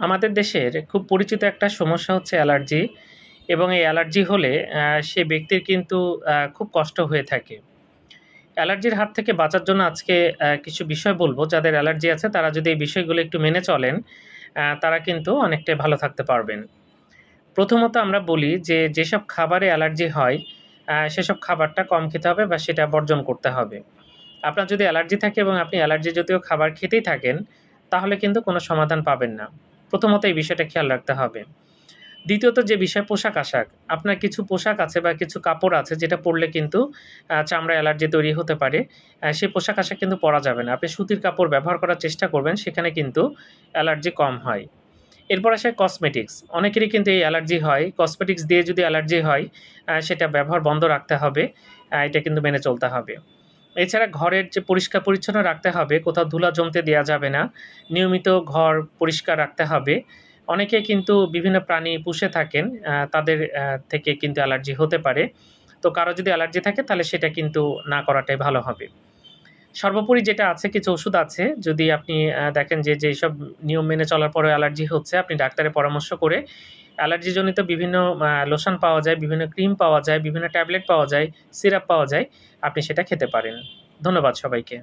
আমাদের দেশের খুব পরিচিত একটা সমস্যা হচ্ছে অ্যালার্জি এবং এই অ্যালার্জি হলে সে ব্যক্তির কিন্তু খুব কষ্ট হয়ে থাকে। অ্যালার্জির হাত থেকে বাঁচার জন্য আজকে কিছু বিষয় বলব। যাদের অ্যালার্জি আছে তারা যদি এই বিষয়গুলো একটু মেনে চলেন, তারা কিন্তু অনেকটাই ভালো থাকতে পারবেন। প্রথমত আমরা বলি যে, যেসব খাবারে অ্যালার্জি হয়, সেসব খাবারটা কম খেতে হবে বা সেটা বর্জন করতে হবে। আপনার যদি অ্যালার্জি থাকে এবং আপনি অ্যালার্জি জাতীয় খাবার খেতেই থাকেন, তাহলে কিন্তু কোনো সমাধান পাবেন না। প্রথমত এই বিষয়টা খেয়াল রাখতে হবে। দ্বিতীয়ত যে বিষয় পোশাক-আশাক। আপনার কিছু পোশাক আছে বা কিছু কাপড় আছে যেটা পরলে কিন্তু চামড়ায় অ্যালার্জি তৈরি হতে পারে। সেই পোশাক-আশাক কিন্তু পরা যাবে না। আপনি সুতির কাপড় ব্যবহার করার চেষ্টা করবেন, সেখানে কিন্তু অ্যালার্জি কম হয়। এরপর আসে কসমেটিক্স। অনেকেরই কিন্তু এই অ্যালার্জি হয়। কসমেটিক্স দিয়ে যদি অ্যালার্জি হয়, সেটা ব্যবহার বন্ধ রাখতে হবে। এটা কিন্তু মেনে চলতে হবে। এছাড়া ঘরের যে পরিষ্কার-পরিচ্ছন্ন রাখতে হবে, কোথাও ধুলা জমতে দেয়া যাবে না। নিয়মিত ঘর পরিষ্কার রাখতে হবে। অনেকে কিন্তু বিভিন্ন প্রাণী পুষে থাকেন, তাদের থেকে কিন্তু অ্যালার্জি হতে পারে। তো কারো যদি অ্যালার্জি থাকে তাহলে সেটা কিন্তু না করাটাই ভালো হবে। সর্বোপরি যেটা আছে, কিছু ওষুধ আছে। যদি আপনি দেখেন যে যেসব নিয়ম মেনে চলার পরেও অ্যালার্জি হচ্ছে, আপনি ডাক্তারের পরামর্শ করে অ্যালার্জিজনিত বিভিন্ন লোশন পাওয়া যায়, বিভিন্ন ক্রিম পাওয়া যায়, বিভিন্ন ট্যাবলেট পাওয়া যায়, সিরাপ পাওয়া যায়। আপনি সেটা খেতে পারেন। ধন্যবাদ সবাইকে।